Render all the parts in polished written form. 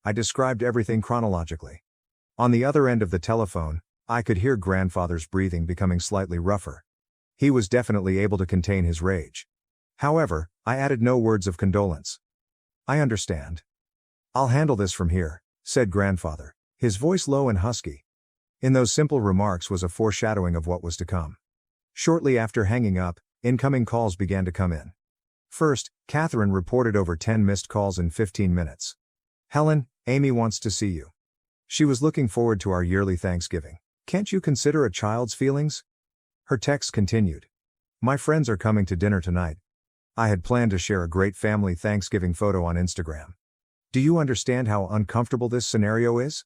I described everything chronologically. On the other end of the telephone, I could hear grandfather's breathing becoming slightly rougher. He was definitely able to contain his rage. However, I added no words of condolence. "I understand. I'll handle this from here," said grandfather, his voice low and husky. In those simple remarks was a foreshadowing of what was to come. Shortly after hanging up, incoming calls began to come in. First, Catherine reported over 10 missed calls in 15 minutes. "Helen, Amy wants to see you. She was looking forward to our yearly Thanksgiving. Can't you consider a child's feelings?" Her text continued. "My friends are coming to dinner tonight. I had planned to share a great family Thanksgiving photo on Instagram. Do you understand how uncomfortable this scenario is?"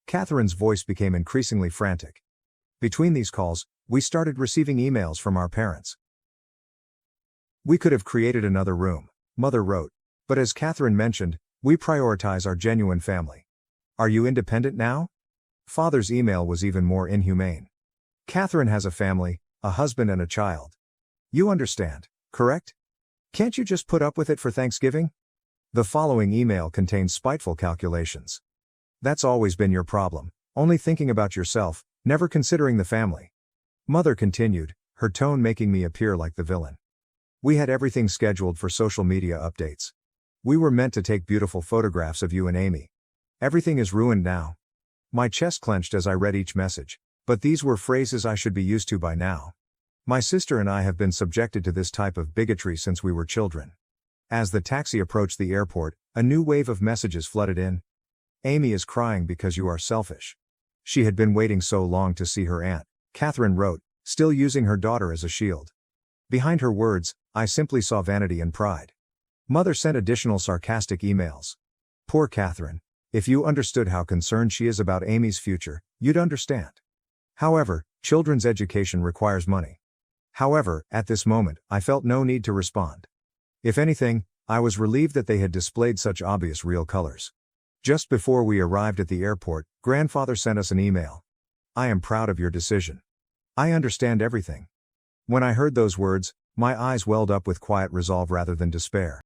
Catherine's voice became increasingly frantic. Between these calls, we started receiving emails from our parents. "We could have created another room," Mother wrote, "but as Catherine mentioned, we prioritize our genuine family. Are you independent now?" Father's email was even more inhumane. "Catherine has a family, a husband and a child. You understand, correct? Can't you just put up with it for Thanksgiving?" The following email contains spiteful calculations. "That's always been your problem, only thinking about yourself, never considering the family." Mother continued, her tone making me appear like the villain. "We had everything scheduled for social media updates. We were meant to take beautiful photographs of you and Amy. Everything is ruined now." My chest clenched as I read each message, but these were phrases I should be used to by now. My sister and I have been subjected to this type of bigotry since we were children. As the taxi approached the airport, a new wave of messages flooded in. "Amy is crying because you are selfish. She had been waiting so long to see her aunt," Catherine wrote, still using her daughter as a shield. Behind her words, I simply saw vanity and pride. Mother sent additional sarcastic emails. "Poor Catherine. If you understood how concerned she is about Amy's future, you'd understand. However, children's education requires money." However, at this moment, I felt no need to respond. If anything, I was relieved that they had displayed such obvious real colors. Just before we arrived at the airport, grandfather sent us an email. "I am proud of your decision. I understand everything." When I heard those words, my eyes welled up with quiet resolve rather than despair.